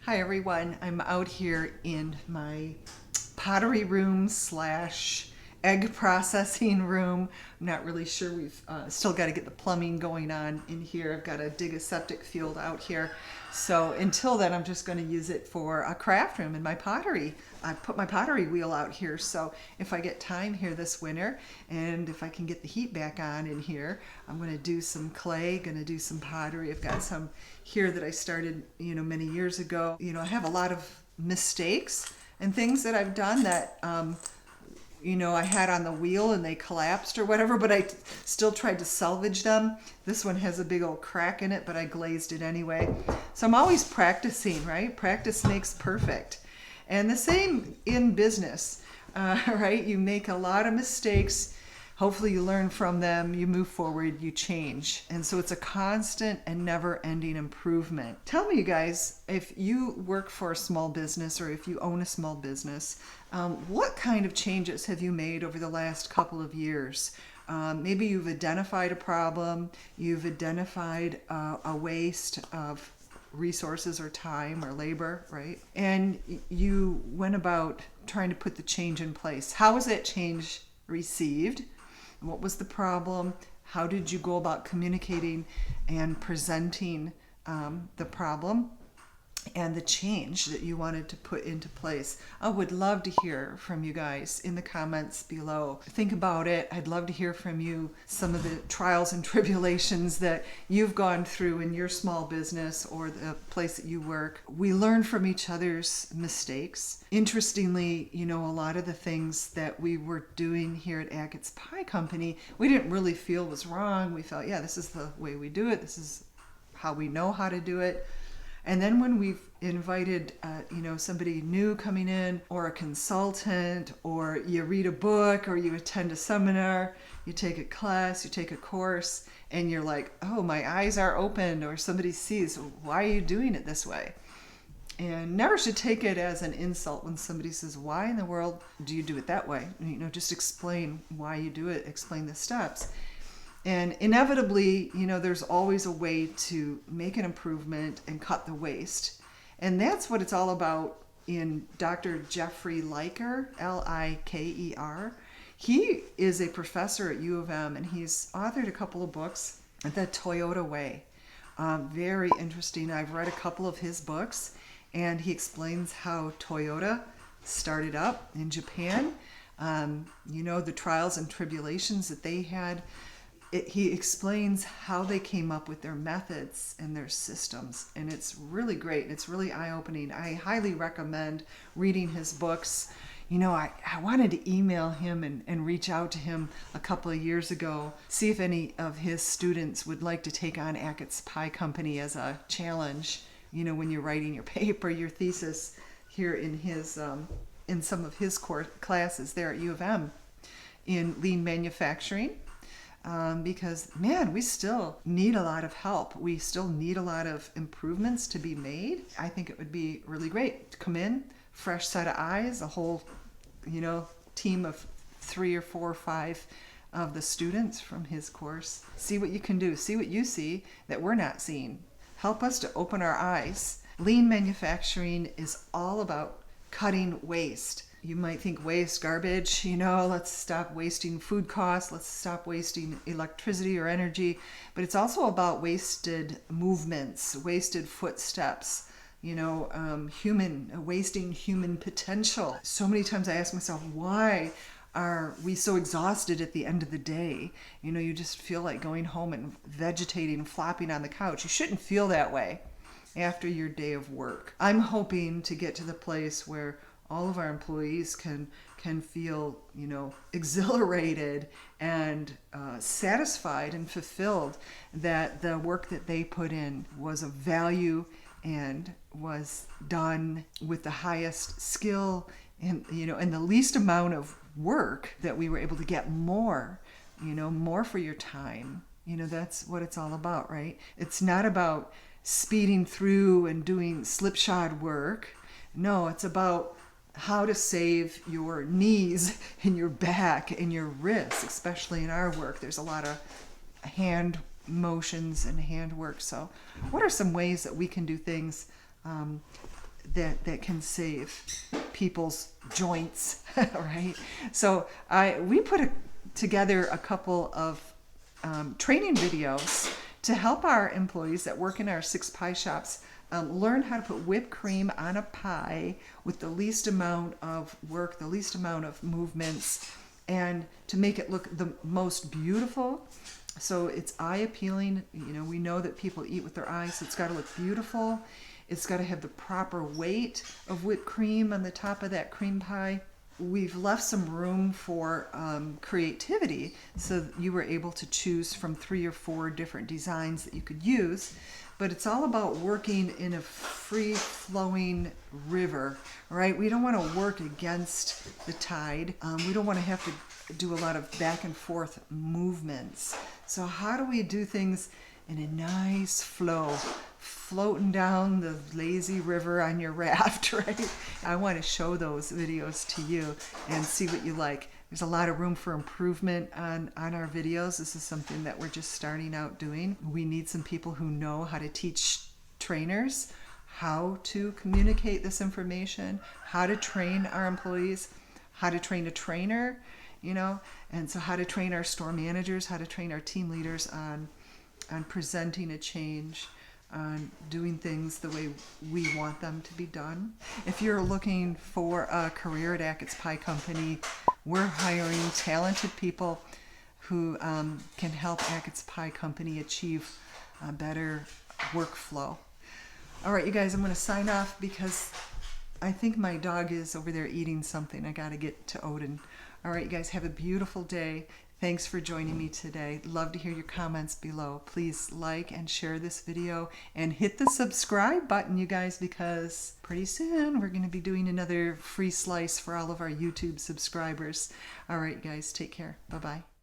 Hi everyone, I'm out here in my pottery room slash egg processing room. I'm not really sure, we've still got to get the plumbing going on in here. I've got to dig a septic field out here. So until then, I'm just going to use it for a craft room and my pottery. I put my pottery wheel out here, so if I get time here this winter and if I can get the heat back on in here, I'm going to do some clay, going to do some pottery. I've got some here that I started, many years ago. I have a lot of mistakes and things that I've done that I had on the wheel and they collapsed or whatever, but I still tried to salvage them. This one has a big old crack in it, but I glazed it anyway. So I'm always practicing, right? Practice makes perfect. And the same in business, right? You make a lot of mistakes. Hopefully you learn from them, you move forward, you change. And so it's a constant and never-ending improvement. Tell me, you guys, if you work for a small business or if you own a small business, what kind of changes have you made over the last couple of years? Maybe you've identified a problem, you've identified a waste of resources or time or labor, right? And you went about trying to put the change in place. How was that change received? What was the problem? How did you go about communicating and presenting the problem and the change that you wanted to put into place? I would love to hear from you guys in the comments below. Think about it. I'd love to hear from you some of the trials and tribulations that you've gone through in your small business or the place that you work. We learn from each other's mistakes. Interestingly, a lot of the things that we were doing here at Achatz Pie Company, we didn't really feel was wrong. We felt, yeah, this is the way we do it. This is how we know how to do it. And then when we've invited, somebody new coming in, or a consultant, or you read a book, or you attend a seminar, you take a class, you take a course, and you're like, oh, my eyes are open, or somebody sees, why are you doing it this way? And never should take it as an insult when somebody says, why in the world do you do it that way? Just explain why you do it, explain the steps. And inevitably, there's always a way to make an improvement and cut the waste. And that's what it's all about in Dr. Jeffrey Leicher, L-I-K-E-R. He is a professor at U of M, and he's authored a couple of books, The Toyota Way. Very interesting. I've read a couple of his books, and he explains how Toyota started up in Japan. The trials and tribulations that they had. He explains how they came up with their methods and their systems, and it's really great and it's really eye-opening. I highly recommend reading his books. I wanted to email him and reach out to him a couple of years ago, see if any of his students would like to take on Achatz Pie Company as a challenge, when you're writing your paper, your thesis here in his in some of his classes there at U of M in lean manufacturing. Because, man, we still need a lot of help. We still need a lot of improvements to be made. I think it would be really great to come in, fresh set of eyes, a whole, team of 3 or 4 or 5 of the students from his course. See what you can do. See what you see that we're not seeing. Help us to open our eyes. Lean manufacturing is all about cutting waste. You might think waste, garbage, let's stop wasting food costs, let's stop wasting electricity or energy. But it's also about wasted movements, wasted footsteps, wasting human potential. So many times I ask myself, why are we so exhausted at the end of the day? You just feel like going home and vegetating and flopping on the couch. You shouldn't feel that way after your day of work. I'm hoping to get to the place where all of our employees can feel, exhilarated and satisfied and fulfilled that the work that they put in was of value and was done with the highest skill and the least amount of work, that we were able to get more, more for your time. That's what it's all about, right? It's not about speeding through and doing slipshod work. No, it's about how to save your knees and your back and your wrists, especially in our work. There's a lot of hand motions and hand work. So what are some ways that we can do things that can save people's joints, right? So we put together a couple of training videos to help our employees that work in our 6 pie shops learn how to put whipped cream on a pie with the least amount of work, the least amount of movements, and to make it look the most beautiful. So it's eye appealing. You know, we know that people eat with their eyes, so it's got to look beautiful. It's got to have the proper weight of whipped cream on the top of that cream pie. We've left some room for creativity, so you were able to choose from 3 or 4 different designs that you could use. But it's all about working in a free-flowing river, right? We don't want to work against the tide. We don't want to have to do a lot of back and forth movements. So how do we do things in a nice flow, floating down the lazy river on your raft, right? I want to show those videos to you and see what you like. There's a lot of room for improvement on our videos. This is something that we're just starting out doing. We need some people who know how to teach trainers how to communicate this information, how to train our employees, how to train a trainer, you know, and so how to train our store managers, how to train our team leaders on presenting a change, on doing things the way we want them to be done. If you're looking for a career at Achatz Pie Company, we're hiring talented people who can help Achatz Pie Company achieve a better workflow. All right, you guys, I'm going to sign off because I think my dog is over there eating something. I got to get to Odin. All right, you guys, have a beautiful day. Thanks for joining me today. Love to hear your comments below. Please like and share this video and hit the subscribe button, you guys, because pretty soon we're going to be doing another free slice for all of our YouTube subscribers. All right, guys, take care. Bye-bye.